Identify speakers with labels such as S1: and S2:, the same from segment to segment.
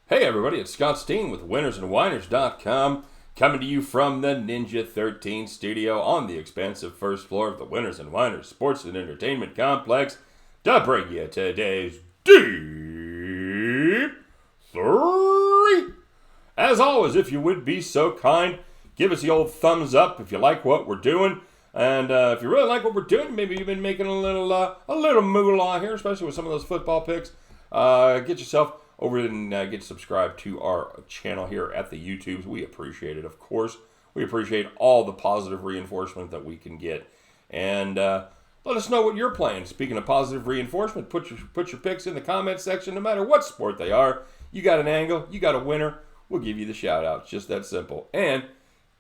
S1: Hey everybody, it's Scott Steen with winnersandwhiners.com, coming to you from the Ninja 13 studio on the expansive first floor of the Winners and Whiners Sports and Entertainment Complex to bring you today's Deep 3. As always, if you would be so kind, give us the old thumbs up if you like what we're doing. And if you really like what we're doing, maybe you've been making a little moolah here, especially with some of those football picks. Get yourself over and get subscribed to our channel here at the YouTubes. We appreciate it, of course. We appreciate all the positive reinforcement that we can get. And let us know what you're playing. Speaking of positive reinforcement, put your picks in the comment section, no matter what sport they are. You got an angle, you got a winner, we'll give you the shout out. Just that simple. And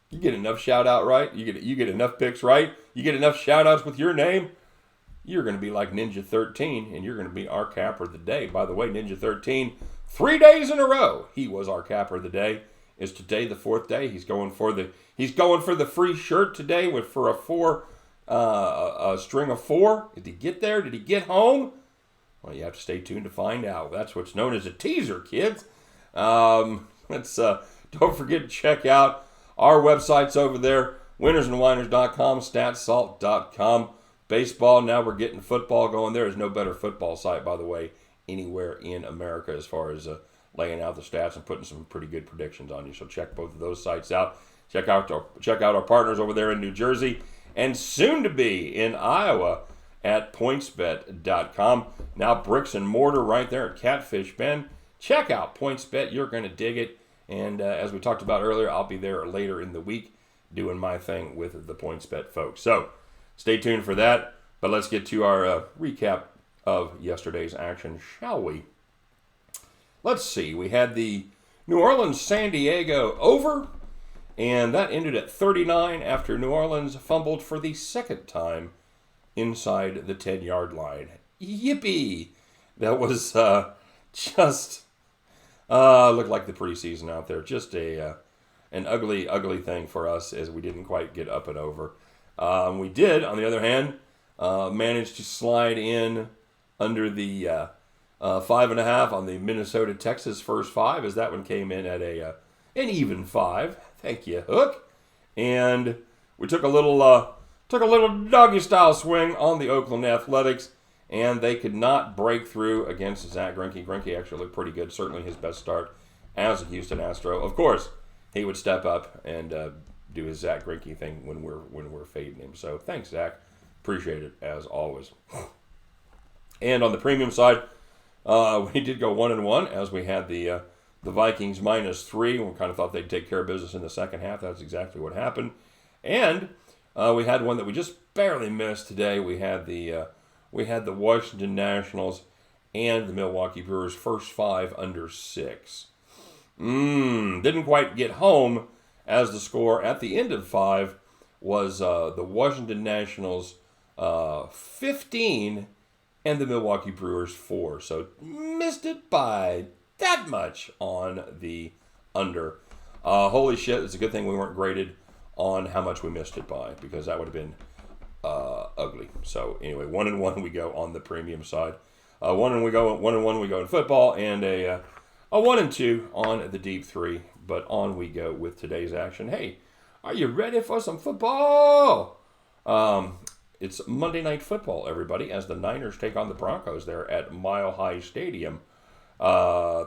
S1: you get enough shout out right, you get enough picks right, you get enough shout outs with your name, you're going to be like Ninja 13, and you're going to be our capper of the day. By the way, Ninja 13, 3 days in a row, he was our capper of the day. Is today the fourth day? He's going for the free shirt today for a string of 4. Did he get there? Did he get home? Well, you have to stay tuned to find out. That's what's known as a teaser, kids. Don't forget to check out our websites over there, winnersandwhiners.com, statsalt.com. Baseball, now we're getting football going. There is no better football site, by the way, anywhere in America as far as laying out the stats and putting some pretty good predictions on you. So check both of those sites out. Check out our partners over there in New Jersey and soon to be in Iowa at pointsbet.com. Now bricks and mortar right there at Catfish Bend. Check out PointsBet. You're going to dig it. And as we talked about earlier, I'll be there later in the week doing my thing with the PointsBet folks. So stay tuned for that, but let's get to our recap of yesterday's action, shall we? Let's see. We had the New Orleans-San Diego over, and that ended at 39 after New Orleans fumbled for the second time inside the 10-yard line. Yippee! That was just looked like the preseason out there. Just an ugly, ugly thing for us as we didn't quite get up and over. We did, on the other hand, manage to slide in under the 5.5 on the Minnesota-Texas first 5, as that one came in at an even 5. Thank you, Hook. And we took a little doggy-style swing on the Oakland Athletics, and they could not break through against Zach Greinke. Greinke actually looked pretty good, certainly his best start as a Houston Astro. Of course, he would step up and do his Zach Greinke thing when we're fading him. So thanks, Zach. Appreciate it as always. And on the premium side, we did go 1-1 as we had the Vikings -3. We kind of thought they'd take care of business in the second half. That's exactly what happened. And we had one that we just barely missed today. We had the Washington Nationals and the Milwaukee Brewers first 5 under 6. Didn't quite get home, as the score at the end of 5 was the Washington Nationals 15 and the Milwaukee Brewers 4. So missed it by that much on the under. Holy shit, it's a good thing we weren't graded on how much we missed it by, because that would have been ugly. So anyway, 1-1 we go on the premium side. 1-1 we go in football, and a 1-2 on the deep 3. But on we go with today's action. Hey, are you ready for some football? It's Monday Night Football, everybody, as the Niners take on the Broncos there at Mile High Stadium. We're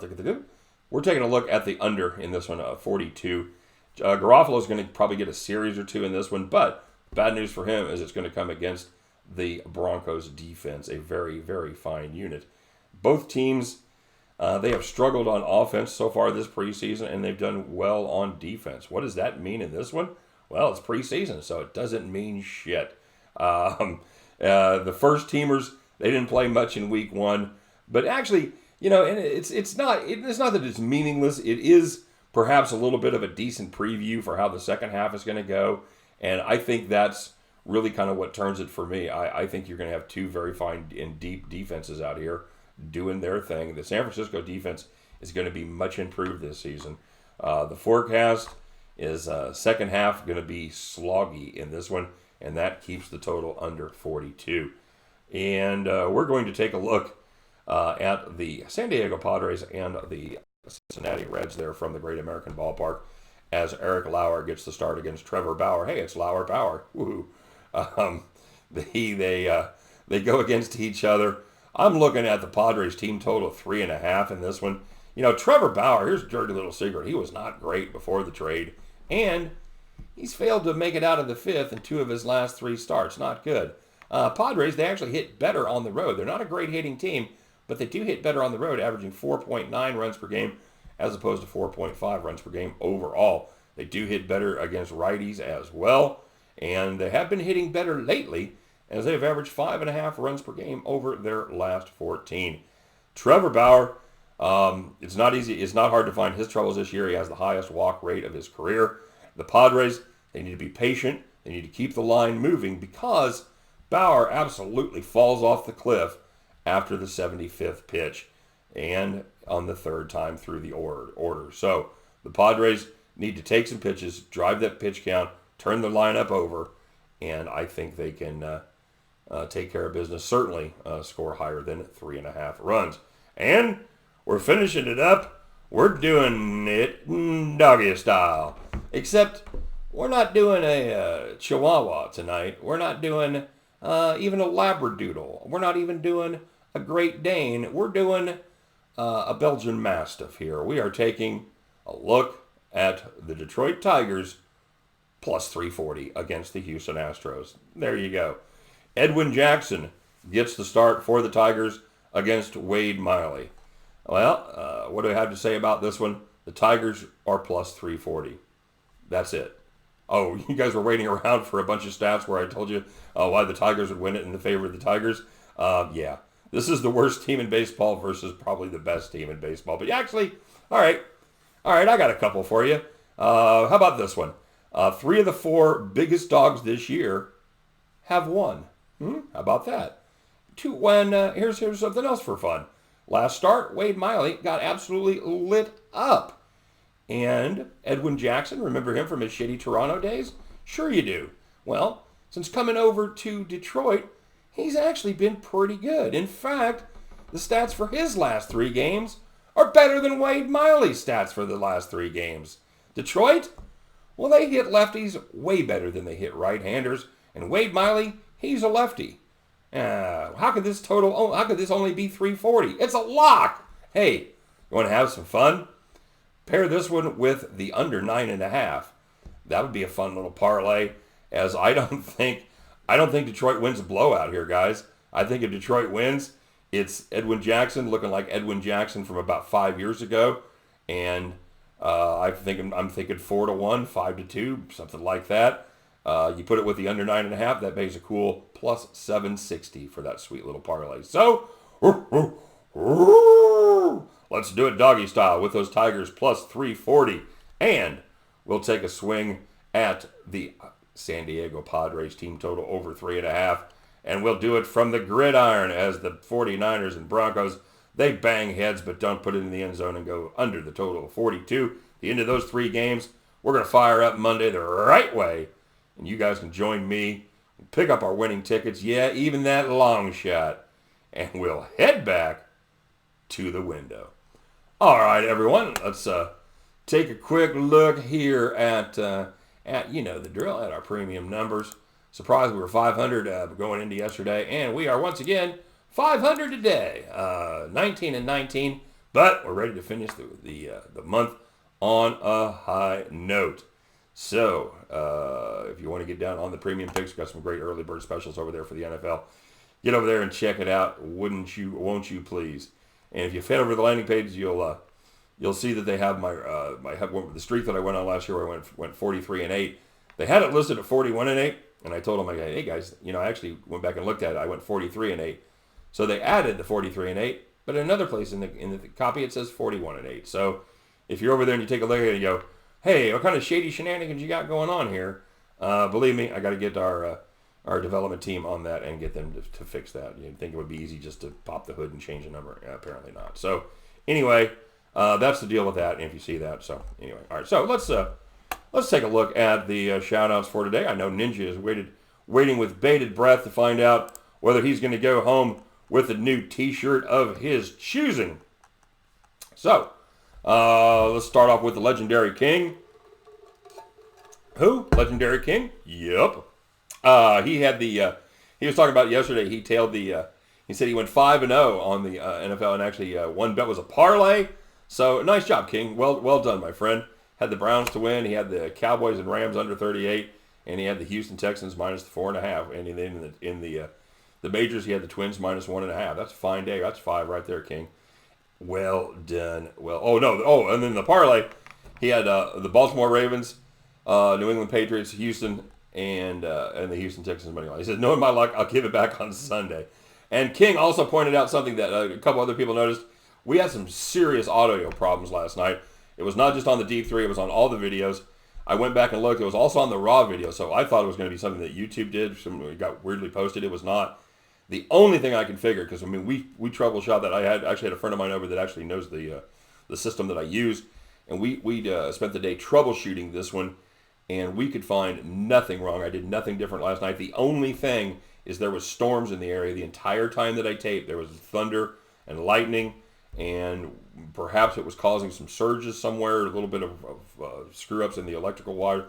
S1: taking a look at the under in this one, 42. Garoppolo's going to probably get a series or 2 in this one, but bad news for him is it's going to come against the Broncos defense, a very, very fine unit. Both teams, they have struggled on offense so far this preseason, and they've done well on defense. What does that mean in this one? Well, it's preseason, so it doesn't mean shit. The first teamers, they didn't play much in week 1, but actually, and it's not that it's meaningless. It is perhaps a little bit of a decent preview for how the second half is going to go, and I think that's really kind of what turns it for me. I think you're going to have 2 very fine and deep defenses out here doing their thing. The San Francisco defense is going to be much improved this season. The forecast is second half going to be sloggy in this one, and that keeps the total under 42. And we're going to take a look at the San Diego Padres and the Cincinnati Reds there from the Great American Ballpark, as Eric Lauer gets the start against Trevor Bauer. Hey, it's Lauer Bauer. Woohoo. They go against each other. I'm looking at the Padres team total of 3.5 in this one. You know, Trevor Bauer, here's a dirty little secret. He was not great before the trade, and he's failed to make it out of the fifth in 2 of his last 3 starts. Not good. Padres, they actually hit better on the road. They're not a great hitting team, but they do hit better on the road, averaging 4.9 runs per game as opposed to 4.5 runs per game overall. They do hit better against righties as well, and they have been hitting better lately as they've averaged 5.5 runs per game over their last 14. Trevor Bauer, it's not easy. It's not hard to find his troubles this year. He has the highest walk rate of his career. The Padres, they need to be patient. They need to keep the line moving because Bauer absolutely falls off the cliff after the 75th pitch and on the 3rd time through the order. So the Padres need to take some pitches, drive that pitch count, turn the lineup over, and I think they can take care of business, certainly score higher than 3.5 runs. And we're finishing it up. We're doing it doggy style. Except we're not doing a Chihuahua tonight. We're not doing even a Labradoodle. We're not even doing a Great Dane. We're doing a Belgian Mastiff here. We are taking a look at the Detroit Tigers plus 340 against the Houston Astros. There you go. Edwin Jackson gets the start for the Tigers against Wade Miley. Well, what do I have to say about this one? The Tigers are plus 340. That's it. Oh, you guys were waiting around for a bunch of stats where I told you why the Tigers would win it in the favor of the Tigers. Yeah, this is the worst team in baseball versus probably the best team in baseball. But actually, all right, I got a couple for you. How about this one? 3 of the 4 biggest dogs this year have won. How about that? Here's something else for fun. Last start, Wade Miley got absolutely lit up. And Edwin Jackson, remember him from his shitty Toronto days? Sure you do. Well, since coming over to Detroit, he's actually been pretty good. In fact, the stats for his last 3 games are better than Wade Miley's stats for the last 3 games. Detroit? Well, they hit lefties way better than they hit right-handers. And Wade Miley, he's a lefty. How could this only be 340? It's a lock. Hey, you want to have some fun? Pair this one with the under 9.5. That would be a fun little parlay. As I don't think Detroit wins a blowout here, guys. I think if Detroit wins, it's Edwin Jackson looking like Edwin Jackson from about 5 years ago, and I'm thinking 4-1, 5-2, something like that. You put it with the under 9.5, that pays a cool plus 760 for that sweet little parlay. So, let's do it doggy style with those Tigers plus 340. And we'll take a swing at the San Diego Padres team total over 3.5. And we'll do it from the gridiron as the 49ers and Broncos, they bang heads but don't put it in the end zone and go under the total of 42. The end of those 3 games, we're going to fire up Monday the right way. And you guys can join me and pick up our winning tickets. Yeah, even that long shot. And we'll head back to the window. All right, everyone. Let's take a quick look here at you know the drill, at our premium numbers. Surprised we were 500 going into yesterday. And we are once again 500 today. 19-19. But we're ready to finish the month on a high note. So, if you want to get down on the premium picks, we've got some great early bird specials over there for the NFL. Get over there and check it out, won't you please? And if you head over to the landing page, you'll see that they have the streak that I went on last year where I went 43-8. They had it listed at 41-8, and I told them, hey guys, I actually went back and looked at it. I went 43-8. So they added the 43-8, but in another place in the copy it says 41-8. So if you're over there and you take a look at it and you go, hey, what kind of shady shenanigans you got going on here? Believe me, I got to get our development team on that and get them to fix that. You'd think it would be easy just to pop the hood and change the number. Apparently not. So anyway, that's the deal with that. And if you see that, so anyway, all right. So let's take a look at the shout-outs for today. I know Ninja is waiting with bated breath to find out whether he's going to go home with a new T-shirt of his choosing. So Let's start off with the Legendary King. Who? Legendary King? Yep. He had the. He was talking about yesterday. He tailed the. He said he went 5-0 on the NFL, and actually one bet was a parlay. So nice job, King. Well done, my friend. Had the Browns to win. He had the Cowboys and Rams under 38, and he had the Houston Texans minus the 4.5. And then in the majors, he had the Twins minus 1.5. That's a fine day. That's 5 right there, King. Well done. Well, oh no, oh, and then the parlay, he had the Baltimore Ravens, New England Patriots, Houston, and the Houston Texans money line. He said, knowing my luck, I'll give it back on Sunday. And King also pointed out something that a couple other people noticed. We had some serious audio problems last night. It was not just on the Deep 3, it was on all the videos. I went back and looked. It was also on the raw video, so I thought it was going to be something that YouTube did. Something got weirdly posted. It was not. The only thing I can figure, because I mean we troubleshot that. I actually had a friend of mine over that actually knows the system that I use, and we spent the day troubleshooting this one, and we could find nothing wrong. I did nothing different last night. The only thing is there was storms in the area the entire time that I taped. There was thunder and lightning, and perhaps it was causing some surges somewhere, a little bit of screw-ups in the electrical wire.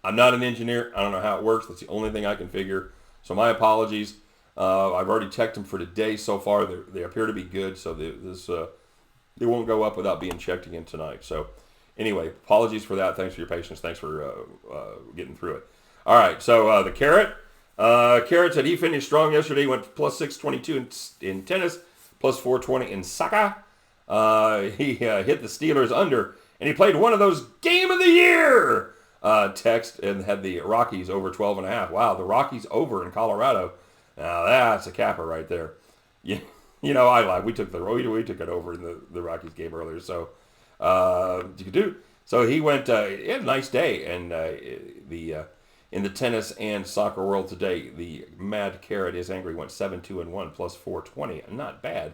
S1: I'm not an engineer. I don't know how it works. That's the only thing I can figure. So my apologies. I've already checked them for today so far. They appear to be good, so they won't go up without being checked again tonight. So anyway, apologies for that. Thanks for your patience. Thanks for getting through it. All right, so the Carrot. Carrot said he finished strong yesterday. He went plus 622 in tennis, plus 420 in soccer. He hit the Steelers under, and he played one of those Game of the Year text and had the Rockies over 12.5. Wow, the Rockies over in Colorado. Now that's a capper right there. You know, I lied. We took it over in the Rockies game earlier. So so he went. He had a nice day, and in the tennis and soccer world today, the Mad Carrot is angry. Went 7-2-1 plus 420. Not bad.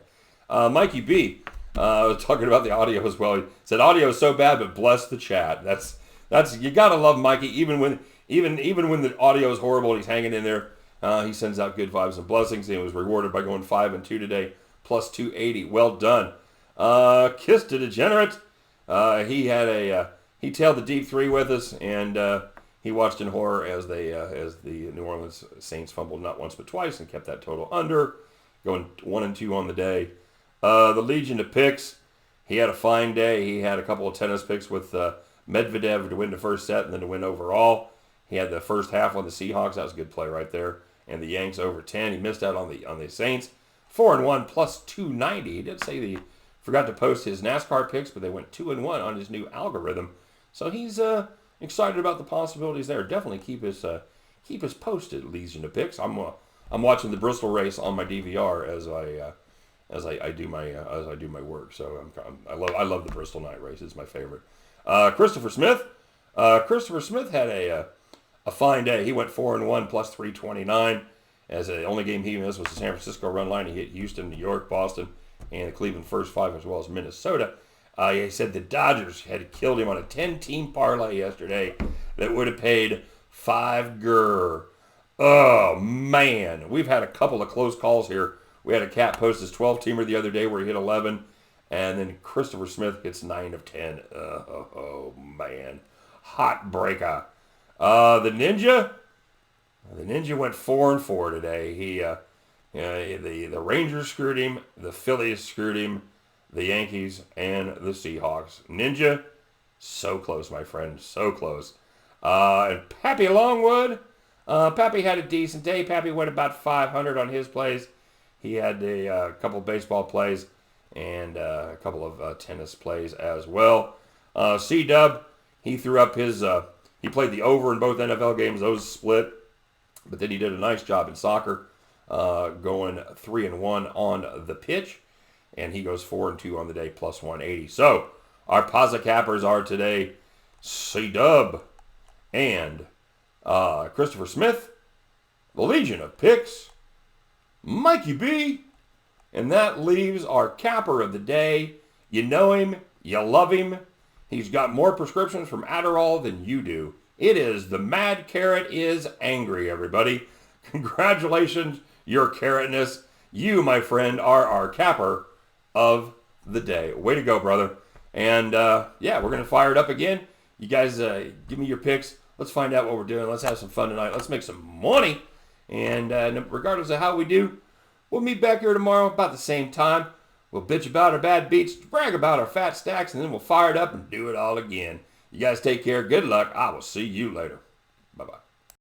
S1: Mikey B was talking about the audio as well. He said audio is so bad, but bless the chat. That's you gotta love Mikey. Even when the audio is horrible, he's hanging in there. He sends out good vibes and blessings. And he was rewarded by going 5-2 today, plus 280. Well done. Kiss to Degenerate. He tailed the Deep 3 with us, and he watched in horror as the New Orleans Saints fumbled not once but twice and kept that total under, going 1-2 on the day. The Legion of Picks. He had a fine day. He had a couple of tennis picks with Medvedev to win the first set and then to win overall. He had the first half on the Seahawks. That was a good play right there. And the Yanks over 10. He missed out on the Saints. 4-1 plus 290. He did say he forgot to post his NASCAR picks, but they went 2-1 on his new algorithm. So he's excited about the possibilities there. Definitely keep us posted, Legion of Picks. I'm watching the Bristol race on my DVR as I do my work. So I love the Bristol night race. It's my favorite. Christopher Smith. Christopher Smith had a fine day. He went 4-1 plus 329. As the only game he missed was the San Francisco run line. He hit Houston, New York, Boston, and the Cleveland first 5 as well as Minnesota. He said the Dodgers had killed him on a 10-team parlay yesterday that would have paid $5. Oh, man. We've had a couple of close calls here. We had a cat post his 12-teamer the other day where he hit 11, and then Christopher Smith hits 9 of 10. Oh, man. Hot breaker. The Ninja went 4-4 today. The Rangers screwed him, the Phillies screwed him, the Yankees, and the Seahawks. Ninja, so close, my friend, so close. And Pappy Longwood, Pappy had a decent day. Pappy went about 500 on his plays. He had a couple of baseball plays and a couple of tennis plays as well. C-Dub, he threw up his... he played the over in both NFL games. Those split. But then he did a nice job in soccer, going 3-1 on the pitch. And he goes 4-2 on the day, plus 180. So, our Pazza Cappers are today C-Dub and Christopher Smith, the Legion of Picks, Mikey B, and that leaves our capper of the day. You know him, you love him. He's got more prescriptions from Adderall than you do. It is the Mad Carrot is angry, everybody. Congratulations, your carrotness. You, my friend, are our capper of the day. Way to go, brother. And yeah, we're going to fire it up again. You guys give me your picks. Let's find out what we're doing. Let's have some fun tonight. Let's make some money. And regardless of how we do, we'll meet back here tomorrow about the same time. We'll bitch about our bad beats, brag about our fat stacks, and then we'll fire it up and do it all again. You guys take care. Good luck. I will see you later. Bye-bye.